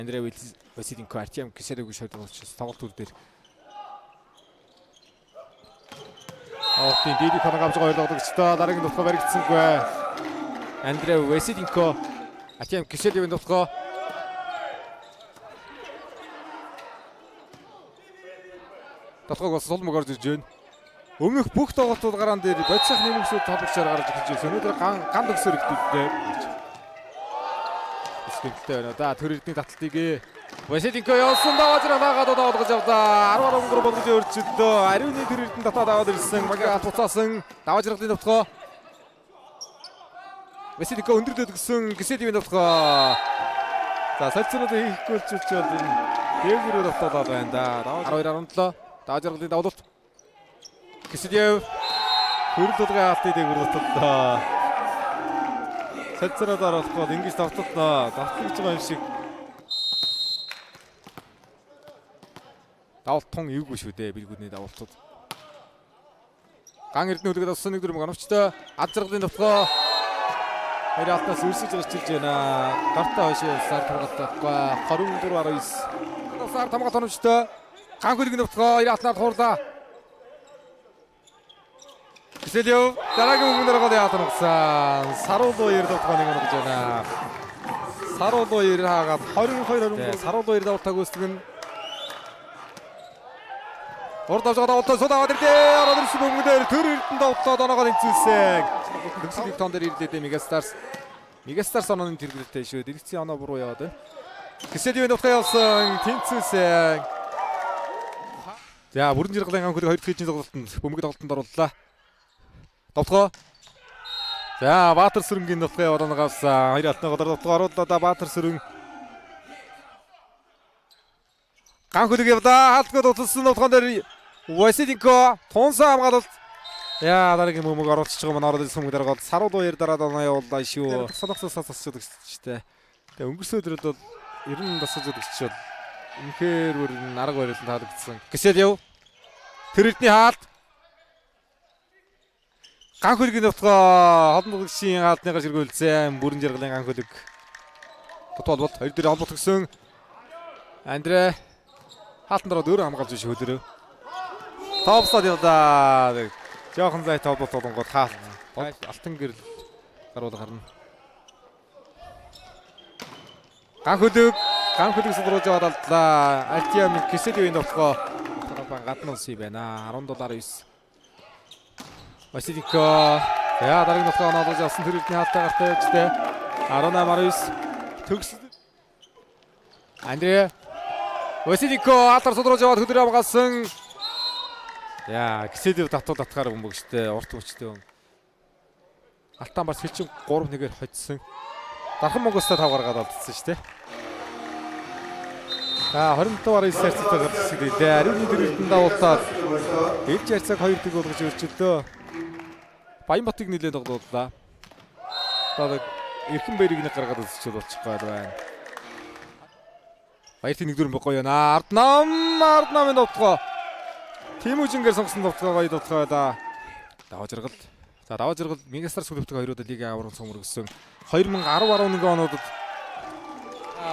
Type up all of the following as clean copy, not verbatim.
Андре Василенко Артем Киселевгүй шойдсон учраас тоглолт төр дээр Алтын дийдик ханагамж гойлгодогчтой дараагийн нутгаа баригдсангүй. Андре Василенко Артем Киселевийн нутгаа Татгаг бас сул мөгөр зурж байна. Өмнөх бүх тоглолтууд гараан дээр бодисох нэмэгсүүд толгочоор гарч ирж байсан. Өнөөдөр ганд өгсөр ихтэй. Эсгэлтэй байна да. Төр эрдний таталтыг Василенко явсан даваажраа дагаад удаа болгож явлаа. 10 өнгөр болгож өөрчлөлтөө. Ариуны төр эрдний татаад аваад ирсэн. Магаа туцаасан даваажралын нутгаа. Василенко өндөрлөд гисэн Киселевийн нутгаа. За салцнууд хийхгүй ч бол энэ дээгүүрээр автаад байна да. 12-17 даваажралын давлалт. Киселев хөрөл дулгай хаалтыг дээгүүр дотоо. Салцнууд орохгүй ингэж давталнаа. Давталж байгаа юм шиг. Давалт тун эвгүй шүү дээ бэлгүүдний давалтууд. Ган эрдэнэ үлгээд авсан нэг дүрмэг оновчтой азргалын нутгаа. Хоёр алтаас өрсөж гарч ирж байна. Гартаа хойшоо сар хамгаалахгүй 24-19. Сар хамгаалт оновчтой. Ган хөлгийн нутгаа хоёр алтнаар хуурлаа. Киселев дараагийн мөнгөөр гол яатан гсан. Саруулуу 2 давтгаа нэг онгож байна. Саруулуу 2 хаагаад 22-23 Саруулуу 2 давтаг үүсгэн. Урд авж байгаа давтаа суудаад ирлээ. Ороод ирсэн мөнгөдөр төр эрдэнэ давтаад оноогоо тэнцүүлсэн. Дэгслийн тон дээр ирлээ Мегастарс. Мегастарс онооны тэргүүлэлтэй шүү. Дирекцийн оноо буруу яваад байна. Киселевийн давтаа явсан тэнцүүлсэн. За бүрэн жиргалын ган хөлөг 2 дахь тоглолтод бөмбөг тоглолтод орууллаа. Давтгаа. За Баатар Сүрэнгийн давтгаа яваад авсан. Хоёр алтны голоор давтгаа орууллаа Баатар Сүрэн. Ган хөлөг явдаа хаалтгад утсан давтгаан дээр Василенко тунсан хамгаалалт. Яа дараагийн мөмөг оруулчих байгаа маань ороод ирсэн мөнгө дараа гол Саруулуу 2 дараад оноо явууллаа шүү. Салгасаас сонсчод гэжтэй. Тэгээ өнгөрсөн өдрөд бол 90 дасаж өгчөөл. Үнэхээр бүр арга барилд таалагдсан. Киселев тэрэгний хаалт. Ган хөлгийн давтгаа холбон дугшийн хаалтныгаар ширгүүлсэн. Бүрэн жаргалын ган хөлөг. Тотолбот 2 дээр холбот өгсөн. Андре хаалтан дараа дөр хамгаалж шүү хөлөрөө. Топстад явдаа. Жохон зай толбот болгоод хаалт. Алтан гэрэл гаруул гарна. Ган хөлөг сулруулж яваад алдлаа. Артем Киселевийн давтгаа гадна улсын байна. $10.9. Василенко яа дараагийн нутгаа оноолж авсан тэр эрдний хаалттай гартай явжтэй. 18-19 төгсөл. Андре Василенко хаалтаар сулруулж яваад хөдөр хамгаалсан. Яа Киселев татгаар бөмбөгчтэй урт хүчтэй. Алтан бас хэлчин 3-1-ээр хоцсон. Дархан мөнгөстэй 5 гаргаад алдсан шүү дээ. За 27-9 сарцтай гарсан дээ. Ариуны дэрэлтэн давуулаад ээлж ярьцаг 2 дэг болгож өрчлөлөө. Баянбатыг нэлээд тоглууллаа. Одоо эрхэн бэрийг нэг гаргаад үзчихэл болчих гээд байна. Баярын нэг дүрэн гоё байна. Арднамын давтгаа. Тимүжингээр сонгосон давтгаа гоё давтгаа да. Даваажргал. За даваажргал Мегастарс клубтойгоо хоёроо лигийн аврагын цомор өгсөн. 2010-11 онуудад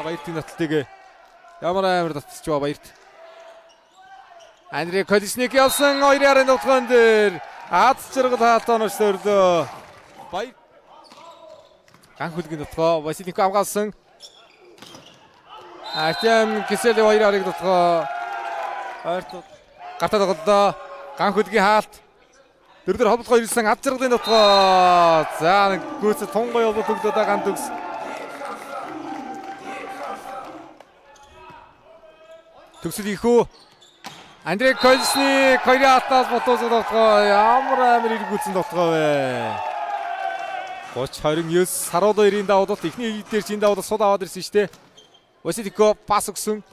баярын татлыг ямар амар татчих ба баярт. Андре Колесник явсан 2-ын давтгаан дээр Аз жаргал хаалтаа нууш төрлөө. Баяр. Ган хөлгийн давтгаа Василенко хамгаалсан. Артем Киселев 2-ыг давтгаа. Ойртоо гартаа тоглолоо. Ган хөлгийн хаалт. Дөрөөр холболгоо ирсэн аз жаргалын давтгаа. За нэг гүйцэ тунгой явуулт өгдөө ган төгс. Төгсөл ихүү. Андре Колесник 2-ын хаалтаас ботоосоо давтгаа. Ямар амар иргүүцэн давтгаа вэ. 30-29 Саруулуу 2-ын давуулт эхний дээр чинь давуулт сууд аваад ирсэн шүү дээ. Василенко пас өгсөн.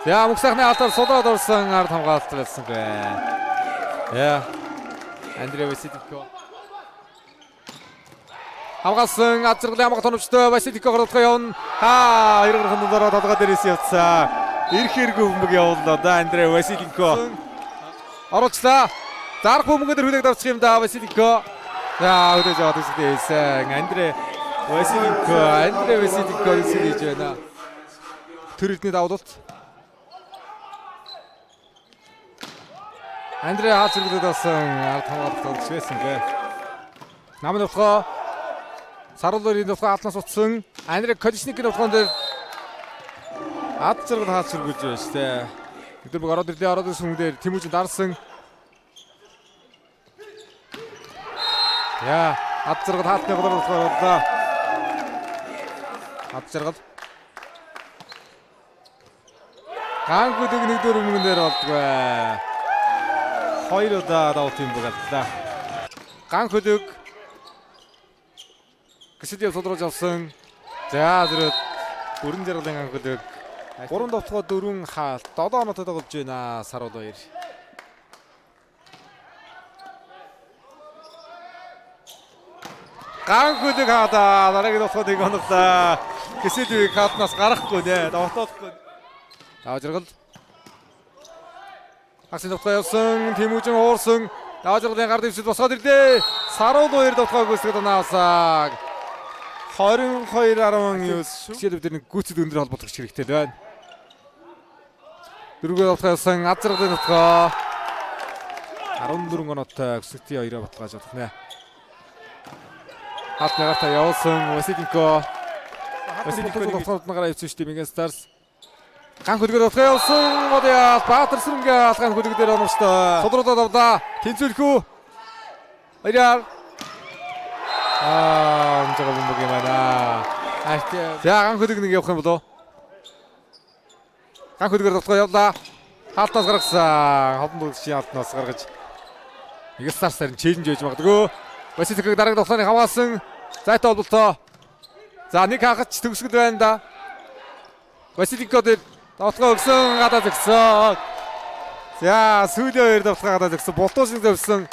За мөхсахны хаалтаар суудаад орсон ард хамгаалалт байсан бэ. Яа. Андре Василенко хамгаалсан аз жаргалын хамгаалт оновчтой Василенко гаргалтгаа явна. 2 гарахын дараа толгой дээрээс явцсан. Ирэх хэрэггүй бөмбөг явууллаа да Андре Василенко. Оруулчлаа. Зарах бөмбөгөөр хүлээг давчих юм да Василенко. За өдөөж аваад үзсэн. Андре Василенко эсэж байна. төр эрдний давуулт. Андре хаац зэрэглээд болсон ард хамгаалалт швэсэн гэ. Намын нутгаа Саруулын нутгаа алнаас утсан Андре Колишникийн нутгаан дээр ад зэрэг хаац зэргүүлж байна шүү дээ. Өдөр бүр ороод ирсэн хүн дээр Тэмүүжин дарсан. Яа, ад зэрэг хаалтны голоор болоо. Ад зэрэг Ганхүдэг нэг дөр өмнө дээр болдгоо. Хоёр удаа давт юм боглоо. Ганхүдэг гисэд явуулж авсан. За зэрэг бүрэн зэрэглэн Ганхүдэг 3 давтгоо 4 хаалт 7 оноотой тоглож байна Саруул хоёр. Ганхүдэг хаа дараагийн давтгоо 1 оноотой. Гисэд хаалтнаас гарахгүй нэ. Давтаахгүй. Давж иргэл. Аксын давтгаа явсан. Тэмүүжин уурсан. Давж иргэлийн гар дэвшил босгоод ирлээ. Саруул хоёр давтгааг үсгээд наасаг. 22-19 шийдвэр дээр нэг гүйцэд өндөр холбогдох хэрэгтэй байна. Дөрөвдүгээр давтгаа явсан. Ад зэрэглэлийн давтгаа 14 оноотой Гүсгтийн хоёроо баталгааж авах нэ. Хат нартаа явуулсан Василенко. Василенкогийн давтгаагаар явсан шүү дээ Меган Старс. Ганхүдгээр давтгаа явсан. Одояас Баатар Сүрэнгээ Ганхүдэг дээр оногчтой. Судруудаа давлаа. Тэнцвэрхүү. Баяр. Онцгой бомбог юм байна. За Ганхүдэг нэг явах юм болоо. Ганхүдгээр давтгаа явлаа. Хаалтнаас гаргасан. Ховдон дүүшийн хаалтнаас гаргаж. Меган Старс харин чэйжж байж магадгүй. Василенког дараагийн давтгааны хамгаалсан. Зайтай бололтоо. За нэг хаагч төгсгөл байна да. Василенко дээр давтгаа өгсөн гадаа зогсон. За сүүлийн хоёр давтгаа гадаа зогсон. Болтуушиг зовсон.